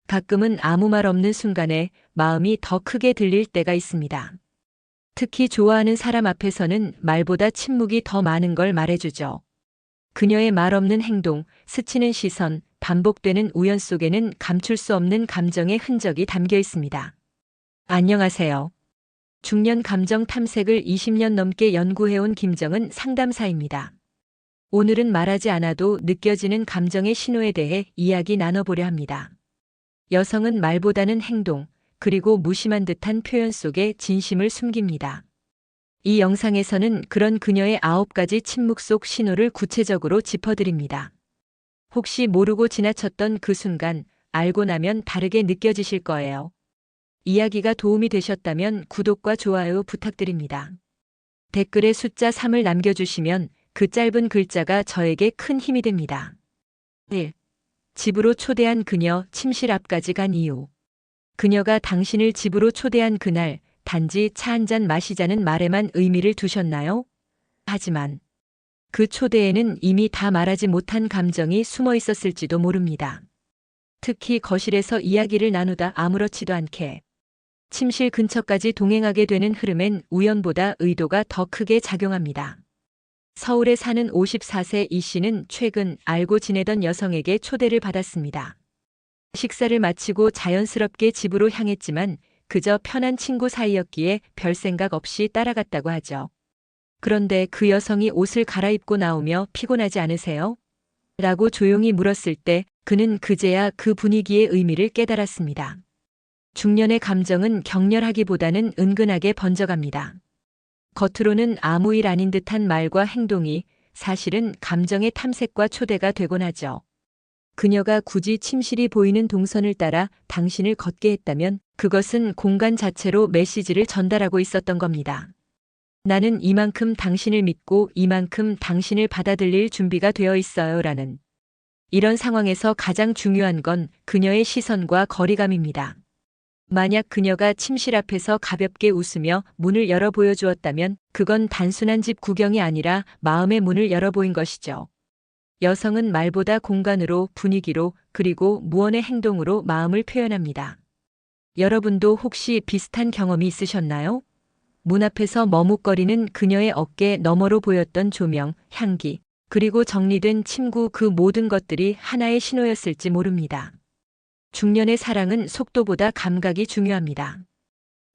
가끔은 아무 말 없는 순간에 마음이 더 크게 들릴 때가 있습니다. 특히 좋아하는 사람 앞에서는 말보다 침묵이 더 많은 걸 말해주죠. 그녀의 말 없는 행동, 스치는 시선, 반복되는 우연 속에는 감출 수 없는 감정의 흔적이 담겨 있습니다. 안녕하세요. 중년 감정 탐색을 20년 넘게 연구해온 김정은 상담사입니다. 오늘은 말하지 않아도 느껴지는 감정의 신호에 대해 이야기 나눠보려 합니다. 여성은 말보다는 행동, 그리고 무심한 듯한 표현 속에 진심을 숨깁니다. 이 영상에서는 그런 그녀의 9가지 침묵 속 신호를 구체적으로 짚어드립니다. 혹시 모르고 지나쳤던 그 순간, 알고 나면 다르게 느껴지실 거예요. 이야기가 도움이 되셨다면 구독과 좋아요 부탁드립니다. 댓글에 숫자 3을 남겨주시면 그 짧은 글자가 저에게 큰 힘이 됩니다. 1. 집으로 초대한 그녀, 침실 앞까지 간 이유. 그녀가 당신을 집으로 초대한 그날, 단지 차 한잔 마시자는 말에만 의미를 두셨나요? 하지만 그 초대에는 이미 다 말하지 못한 감정이 숨어 있었을지도 모릅니다. 특히 거실에서 이야기를 나누다 아무렇지도 않게 침실 근처까지 동행하게 되는 흐름엔 우연보다 의도가 더 크게 작용합니다. 서울에 사는 54세 이 씨는 최근 알고 지내던 여성에게 초대를 받았습니다. 식사를 마치고 자연스럽게 집으로 향했지만 그저 편한 친구 사이였기에 별 생각 없이 따라갔다고 하죠. 그런데 그 여성이 옷을 갈아입고 나오며 피곤하지 않으세요? 라고 조용히 물었을 때 그는 그제야 그 분위기의 의미를 깨달았습니다. 중년의 감정은 격렬하기보다는 은근하게 번져갑니다. 겉으로는 아무 일 아닌 듯한 말과 행동이 사실은 감정의 탐색과 초대가 되곤 하죠. 그녀가 굳이 침실이 보이는 동선을 따라 당신을 걷게 했다면 그것은 공간 자체로 메시지를 전달하고 있었던 겁니다. 나는 이만큼 당신을 믿고 이만큼 당신을 받아들일 준비가 되어 있어요 라는. 이런 상황에서 가장 중요한 건 그녀의 시선과 거리감입니다. 만약 그녀가 침실 앞에서 가볍게 웃으며 문을 열어 보여주었다면 그건 단순한 집 구경이 아니라 마음의 문을 열어 보인 것이죠. 여성은 말보다 공간으로, 분위기로, 그리고 무언의 행동으로 마음을 표현합니다. 여러분도 혹시 비슷한 경험이 있으셨나요? 문 앞에서 머뭇거리는 그녀의 어깨 너머로 보였던 조명, 향기, 그리고 정리된 침구, 그 모든 것들이 하나의 신호였을지 모릅니다. 중년의 사랑은 속도보다 감각이 중요합니다.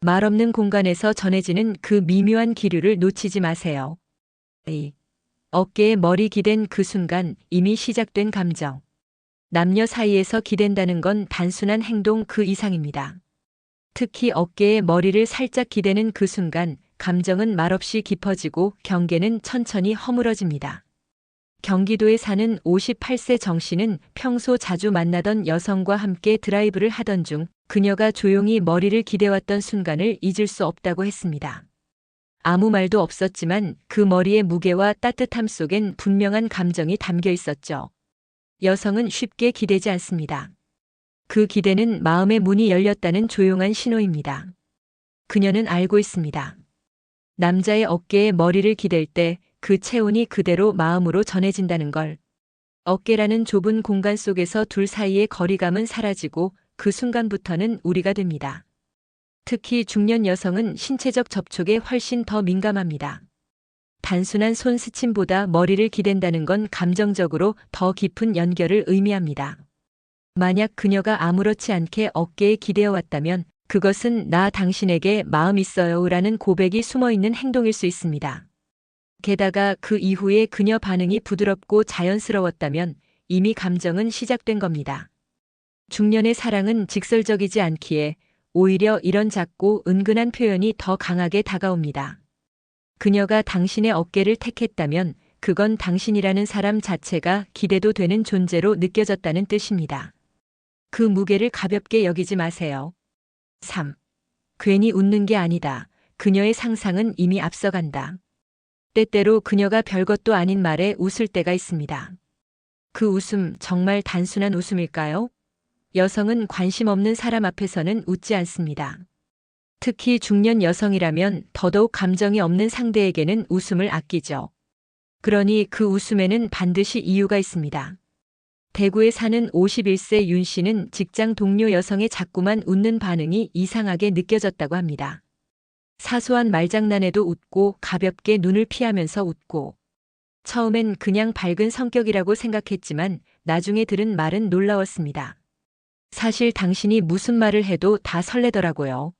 말 없는 공간에서 전해지는 그 미묘한 기류를 놓치지 마세요. 어깨에 머리 기댄 그 순간 이미 시작된 감정. 남녀 사이에서 기댄다는 건 단순한 행동 그 이상입니다. 특히 어깨에 머리를 살짝 기대는 그 순간 감정은 말없이 깊어지고 경계는 천천히 허물어집니다. 경기도에 사는 58세 정 씨는 평소 자주 만나던 여성과 함께 드라이브를 하던 중 그녀가 조용히 머리를 기대왔던 순간을 잊을 수 없다고 했습니다. 아무 말도 없었지만 그 머리의 무게와 따뜻함 속엔 분명한 감정이 담겨 있었죠. 여성은 쉽게 기대지 않습니다. 그 기대는 마음의 문이 열렸다는 조용한 신호입니다. 그녀는 알고 있습니다. 남자의 어깨에 머리를 기댈 때 그 체온이 그대로 마음으로 전해진다는 걸. 어깨라는 좁은 공간 속에서 둘 사이의 거리감은 사라지고 그 순간부터는 우리가 됩니다. 특히 중년 여성은 신체적 접촉에 훨씬 더 민감합니다. 단순한 손 스침보다 머리를 기댄다는 건 감정적으로 더 깊은 연결을 의미합니다. 만약 그녀가 아무렇지 않게 어깨에 기대어 왔다면 그것은 나 당신에게 마음 있어요 라는 고백이 숨어 있는 행동일 수 있습니다. 게다가 그 이후에 그녀 반응이 부드럽고 자연스러웠다면 이미 감정은 시작된 겁니다. 중년의 사랑은 직설적이지 않기에 오히려 이런 작고 은근한 표현이 더 강하게 다가옵니다. 그녀가 당신의 어깨를 택했다면 그건 당신이라는 사람 자체가 기대도 되는 존재로 느껴졌다는 뜻입니다. 그 무게를 가볍게 여기지 마세요. 3. 괜히 웃는 게 아니다. 그녀의 상상은 이미 앞서간다. 때때로 그녀가 별것도 아닌 말에 웃을 때가 있습니다. 그 웃음 정말 단순한 웃음일까요? 여성은 관심 없는 사람 앞에서는 웃지 않습니다. 특히 중년 여성이라면 더더욱 감정이 없는 상대에게는 웃음을 아끼죠. 그러니 그 웃음에는 반드시 이유가 있습니다. 대구에 사는 51세 윤 씨는 직장 동료 여성의 자꾸만 웃는 반응이 이상하게 느껴졌다고 합니다. 사소한 말장난에도 웃고 가볍게 눈을 피하면서 웃고. 처음엔 그냥 밝은 성격이라고 생각했지만 나중에 들은 말은 놀라웠습니다. 사실 당신이 무슨 말을 해도 다 설레더라고요.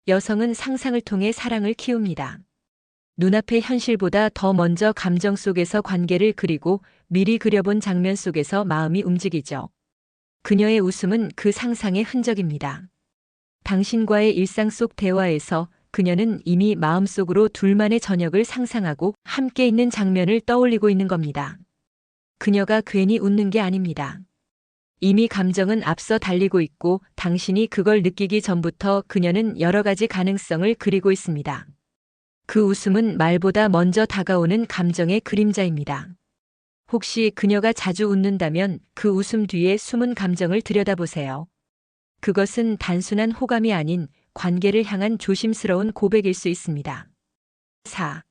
여성은 상상을 통해 사랑을 키웁니다. 눈앞의 현실보다 더 먼저 감정 속에서 관계를 그리고 미리 그려본 장면 속에서 마음이 움직이죠. 그녀의 웃음은 그 상상의 흔적입니다. 당신과의 일상 속 대화에서 그녀는 이미 마음속으로 둘만의 저녁을 상상하고 함께 있는 장면을 떠올리고 있는 겁니다. 그녀가 괜히 웃는 게 아닙니다. 이미 감정은 앞서 달리고 있고 당신이 그걸 느끼기 전부터 그녀는 여러 가지 가능성을 그리고 있습니다. 그 웃음은 말보다 먼저 다가오는 감정의 그림자입니다. 혹시 그녀가 자주 웃는다면 그 웃음 뒤에 숨은 감정을 들여다보세요. 그것은 단순한 호감이 아닌 관계를 향한 조심스러운 고백일 수 있습니다. 4.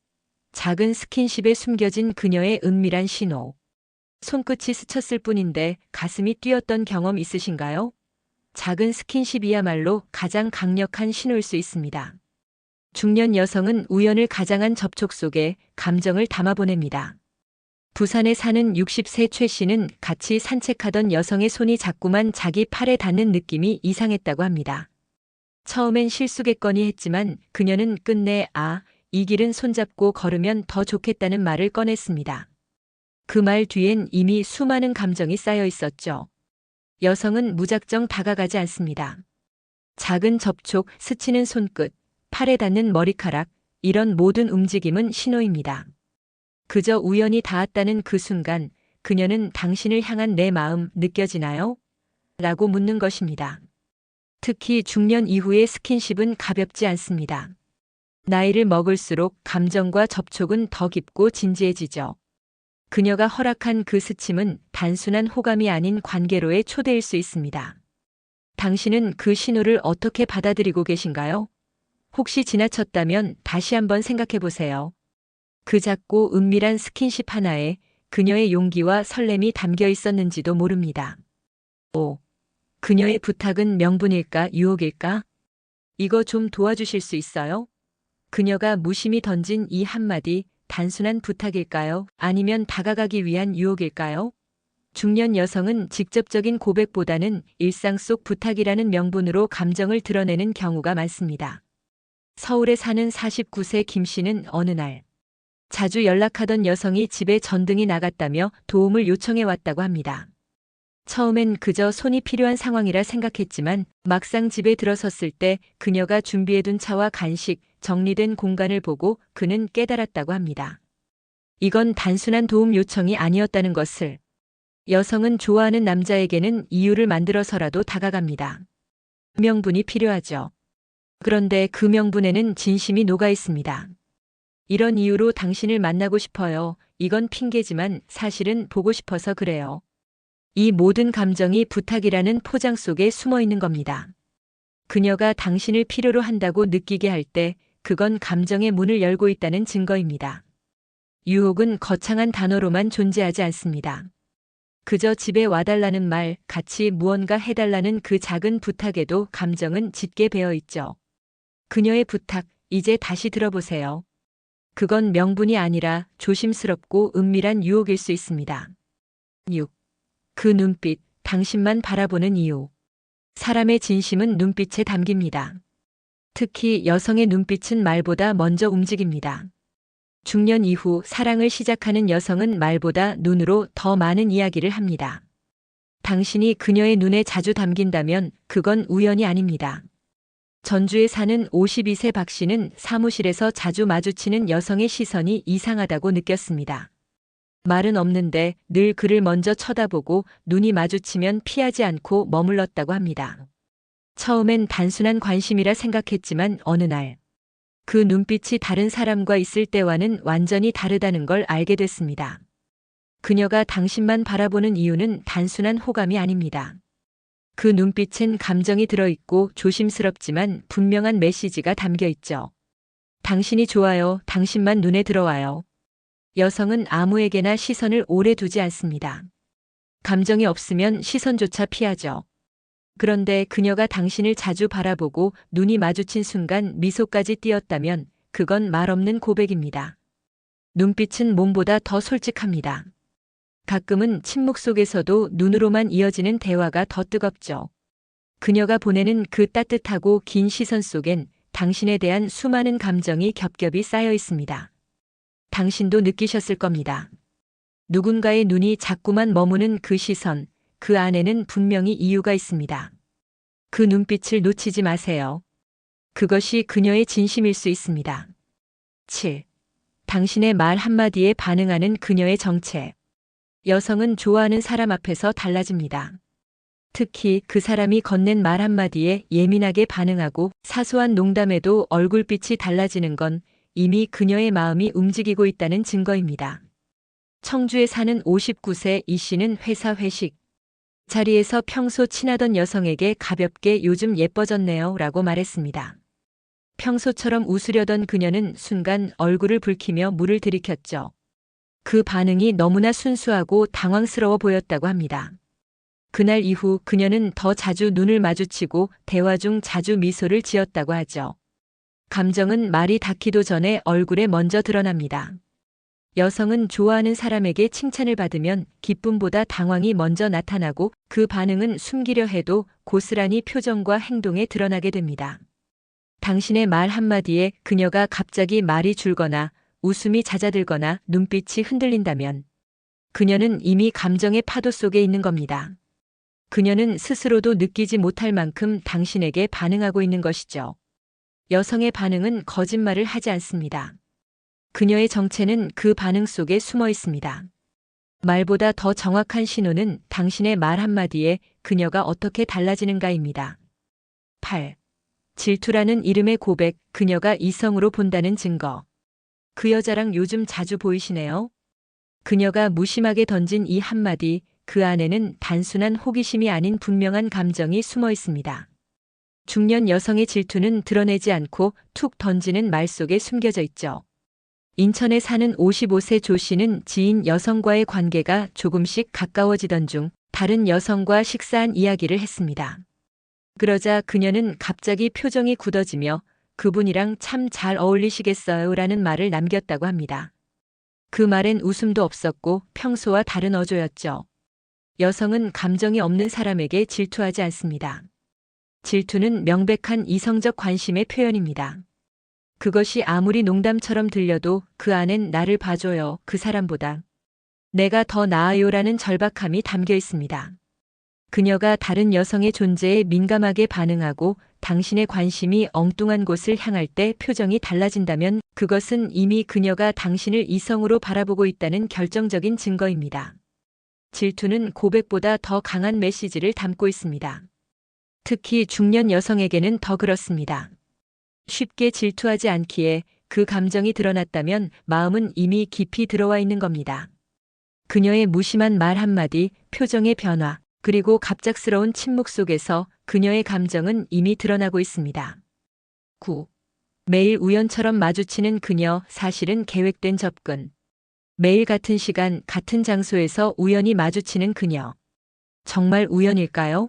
작은 스킨십에 숨겨진 그녀의 은밀한 신호. 손끝이 스쳤을 뿐인데 가슴이 뛰었던 경험 있으신가요? 작은 스킨십이야말로 가장 강력한 신호일 수 있습니다. 중년 여성은 우연을 가장한 접촉 속에 감정을 담아보냅니다. 부산에 사는 60세 최 씨는 같이 산책하던 여성의 손이 자꾸만 자기 팔에 닿는 느낌이 이상했다고 합니다. 처음엔 실수겠거니 했지만 그녀는 끝내 이 길은 손잡고 걸으면 더 좋겠다는 말을 꺼냈습니다. 그 말 뒤엔 이미 수많은 감정이 쌓여 있었죠. 여성은 무작정 다가가지 않습니다. 작은 접촉, 스치는 손끝, 팔에 닿는 머리카락, 이런 모든 움직임은 신호입니다. 그저 우연히 닿았다는 그 순간 그녀는 당신을 향한 내 마음 느껴지나요? 라고 묻는 것입니다. 특히 중년 이후의 스킨십은 가볍지 않습니다. 나이를 먹을수록 감정과 접촉은 더 깊고 진지해지죠. 그녀가 허락한 그 스침은 단순한 호감이 아닌 관계로의 초대일 수 있습니다. 당신은 그 신호를 어떻게 받아들이고 계신가요? 혹시 지나쳤다면 다시 한번 생각해 보세요. 그 작고 은밀한 스킨십 하나에 그녀의 용기와 설렘이 담겨 있었는지도 모릅니다. 5. 그녀의 부탁은 명분일까, 유혹일까? 이거 좀 도와주실 수 있어요? 그녀가 무심히 던진 이 한마디, 단순한 부탁일까요? 아니면 다가가기 위한 유혹일까요? 중년 여성은 직접적인 고백보다는 일상 속 부탁이라는 명분으로 감정을 드러내는 경우가 많습니다. 서울에 사는 49세 김 씨는 어느 날 자주 연락하던 여성이 집에 전등이 나갔다며 도움을 요청해 왔다고 합니다. 처음엔 그저 손이 필요한 상황이라 생각했지만 막상 집에 들어섰을 때 그녀가 준비해둔 차와 간식, 정리된 공간을 보고 그는 깨달았다고 합니다. 이건 단순한 도움 요청이 아니었다는 것을. 여성은 좋아하는 남자에게는 이유를 만들어서라도 다가갑니다. 명분이 필요하죠. 그런데 그 명분에는 진심이 녹아 있습니다. 이런 이유로 당신을 만나고 싶어요. 이건 핑계지만 사실은 보고 싶어서 그래요. 이 모든 감정이 부탁이라는 포장 속에 숨어 있는 겁니다. 그녀가 당신을 필요로 한다고 느끼게 할 때 그건 감정의 문을 열고 있다는 증거입니다. 유혹은 거창한 단어로만 존재하지 않습니다. 그저 집에 와달라는 말, 같이 무언가 해달라는 그 작은 부탁에도 감정은 짙게 배어 있죠. 그녀의 부탁, 이제 다시 들어보세요. 그건 명분이 아니라 조심스럽고 은밀한 유혹일 수 있습니다. 6. 그 눈빛, 당신만 바라보는 이유. 사람의 진심은 눈빛에 담깁니다. 특히 여성의 눈빛은 말보다 먼저 움직입니다. 중년 이후 사랑을 시작하는 여성은 말보다 눈으로 더 많은 이야기를 합니다. 당신이 그녀의 눈에 자주 담긴다면 그건 우연이 아닙니다. 전주에 사는 52세 박 씨는 사무실에서 자주 마주치는 여성의 시선이 이상하다고 느꼈습니다. 말은 없는데 늘 그를 먼저 쳐다보고 눈이 마주치면 피하지 않고 머물렀다고 합니다. 처음엔 단순한 관심이라 생각했지만 어느 날 그 눈빛이 다른 사람과 있을 때와는 완전히 다르다는 걸 알게 됐습니다. 그녀가 당신만 바라보는 이유는 단순한 호감이 아닙니다. 그 눈빛엔 감정이 들어있고 조심스럽지만 분명한 메시지가 담겨 있죠. 당신이 좋아요. 당신만 눈에 들어와요. 여성은 아무에게나 시선을 오래 두지 않습니다. 감정이 없으면 시선조차 피하죠. 그런데 그녀가 당신을 자주 바라보고 눈이 마주친 순간 미소까지 띄었다면 그건 말없는 고백입니다. 눈빛은 몸보다 더 솔직합니다. 가끔은 침묵 속에서도 눈으로만 이어지는 대화가 더 뜨겁죠. 그녀가 보내는 그 따뜻하고 긴 시선 속엔 당신에 대한 수많은 감정이 겹겹이 쌓여 있습니다. 당신도 느끼셨을 겁니다. 누군가의 눈이 자꾸만 머무는 그 시선, 그 안에는 분명히 이유가 있습니다. 그 눈빛을 놓치지 마세요. 그것이 그녀의 진심일 수 있습니다. 7. 당신의 말 한마디에 반응하는 그녀의 정체. 여성은 좋아하는 사람 앞에서 달라집니다. 특히 그 사람이 건넨 말 한마디에 예민하게 반응하고 사소한 농담에도 얼굴빛이 달라지는 건 이미 그녀의 마음이 움직이고 있다는 증거입니다. 청주에 사는 59세 이 씨는 회사 회식 자리에서 평소 친하던 여성에게 가볍게 요즘 예뻐졌네요 라고 말했습니다. 평소처럼 웃으려던 그녀는 순간 얼굴을 붉히며 물을 들이켰죠. 그 반응이 너무나 순수하고 당황스러워 보였다고 합니다. 그날 이후 그녀는 더 자주 눈을 마주치고 대화 중 자주 미소를 지었다고 하죠. 감정은 말이 닿기도 전에 얼굴에 먼저 드러납니다. 여성은 좋아하는 사람에게 칭찬을 받으면 기쁨보다 당황이 먼저 나타나고 그 반응은 숨기려 해도 고스란히 표정과 행동에 드러나게 됩니다. 당신의 말 한마디에 그녀가 갑자기 말이 줄거나 웃음이 잦아들거나 눈빛이 흔들린다면 그녀는 이미 감정의 파도 속에 있는 겁니다. 그녀는 스스로도 느끼지 못할 만큼 당신에게 반응하고 있는 것이죠. 여성의 반응은 거짓말을 하지 않습니다. 그녀의 정체는 그 반응 속에 숨어 있습니다. 말보다 더 정확한 신호는 당신의 말 한마디에 그녀가 어떻게 달라지는가입니다. 8. 질투라는 이름의 고백, 그녀가 이성으로 본다는 증거. 그 여자랑 요즘 자주 보이시네요. 그녀가 무심하게 던진 이 한마디, 그 안에는 단순한 호기심이 아닌 분명한 감정이 숨어 있습니다. 중년 여성의 질투는 드러내지 않고 툭 던지는 말 속에 숨겨져 있죠. 인천에 사는 55세 조 씨는 지인 여성과의 관계가 조금씩 가까워지던 중 다른 여성과 식사한 이야기를 했습니다. 그러자 그녀는 갑자기 표정이 굳어지며 그분이랑 참 잘 어울리시겠어요 라는 말을 남겼다고 합니다. 그 말엔 웃음도 없었고 평소와 다른 어조였죠. 여성은 감정이 없는 사람에게 질투하지 않습니다. 질투는 명백한 이성적 관심의 표현입니다. 그것이 아무리 농담처럼 들려도 그 안엔 나를 봐줘요, 그 사람보다 내가 더 나아요라는 절박함이 담겨 있습니다. 그녀가 다른 여성의 존재에 민감하게 반응하고 당신의 관심이 엉뚱한 곳을 향할 때 표정이 달라진다면 그것은 이미 그녀가 당신을 이성으로 바라보고 있다는 결정적인 증거입니다. 질투는 고백보다 더 강한 메시지를 담고 있습니다. 특히 중년 여성에게는 더 그렇습니다. 쉽게 질투하지 않기에 그 감정이 드러났다면 마음은 이미 깊이 들어와 있는 겁니다. 그녀의 무심한 말 한마디, 표정의 변화, 그리고 갑작스러운 침묵 속에서 그녀의 감정은 이미 드러나고 있습니다. 9. 매일 우연처럼 마주치는 그녀, 사실은 계획된 접근. 매일 같은 시간, 같은 장소에서 우연히 마주치는 그녀. 정말 우연일까요?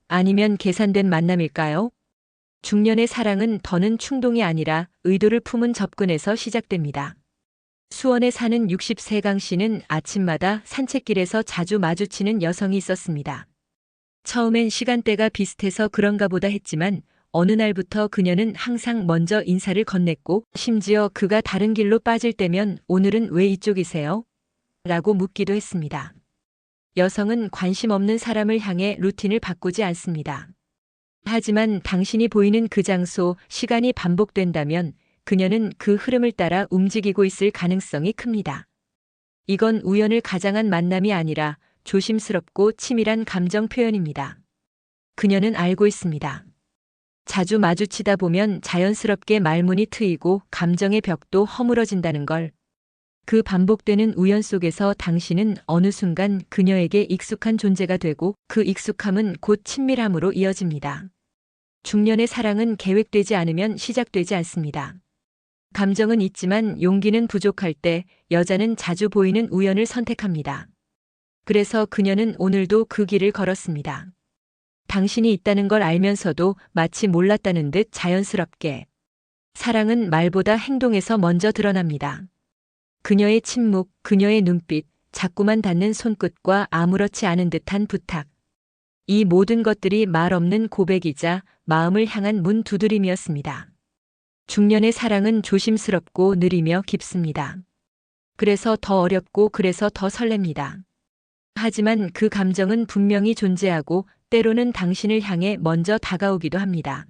아니면 계산된 만남일까요? 중년의 사랑은 더는 충동이 아니라 의도를 품은 접근에서 시작됩니다. 수원에 사는 60세 강 씨는 아침마다 산책길에서 자주 마주치는 여성이 있었습니다. 처음엔 시간대가 비슷해서 그런가 보다 했지만 어느 날부터 그녀는 항상 먼저 인사를 건넸고 심지어 그가 다른 길로 빠질 때면 오늘은 왜 이쪽이세요? 라고 묻기도 했습니다. 여성은 관심 없는 사람을 향해 루틴을 바꾸지 않습니다. 하지만 당신이 보이는 그 장소, 시간이 반복된다면 그녀는 그 흐름을 따라 움직이고 있을 가능성이 큽니다. 이건 우연을 가장한 만남이 아니라 조심스럽고 치밀한 감정 표현입니다. 그녀는 알고 있습니다. 자주 마주치다 보면 자연스럽게 말문이 트이고 감정의 벽도 허물어진다는 걸. 그 반복되는 우연 속에서 당신은 어느 순간 그녀에게 익숙한 존재가 되고 그 익숙함은 곧 친밀함으로 이어집니다. 중년의 사랑은 계획되지 않으면 시작되지 않습니다. 감정은 있지만 용기는 부족할 때 여자는 자주 보이는 우연을 선택합니다. 그래서 그녀는 오늘도 그 길을 걸었습니다. 당신이 있다는 걸 알면서도 마치 몰랐다는 듯 자연스럽게. 사랑은 말보다 행동에서 먼저 드러납니다. 그녀의 침묵, 그녀의 눈빛, 자꾸만 닿는 손끝과 아무렇지 않은 듯한 부탁. 이 모든 것들이 말 없는 고백이자 마음을 향한 문 두드림이었습니다. 중년의 사랑은 조심스럽고 느리며 깊습니다. 그래서 더 어렵고 그래서 더 설렙니다. 하지만 그 감정은 분명히 존재하고 때로는 당신을 향해 먼저 다가오기도 합니다.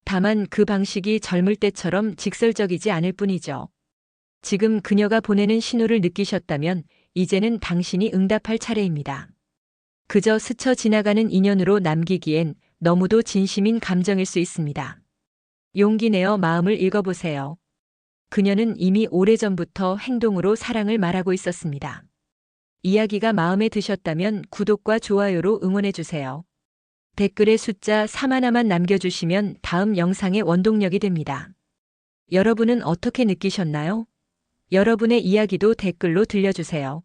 다만 그 방식이 젊을 때처럼 직설적이지 않을 뿐이죠. 지금 그녀가 보내는 신호를 느끼셨다면 이제는 당신이 응답할 차례입니다. 그저 스쳐 지나가는 인연으로 남기기엔 너무도 진심인 감정일 수 있습니다. 용기 내어 마음을 읽어보세요. 그녀는 이미 오래전부터 행동으로 사랑을 말하고 있었습니다. 이야기가 마음에 드셨다면 구독과 좋아요로 응원해주세요. 댓글에 숫자 3 하나만 남겨주시면 다음 영상의 원동력이 됩니다. 여러분은 어떻게 느끼셨나요? 여러분의 이야기도 댓글로 들려주세요.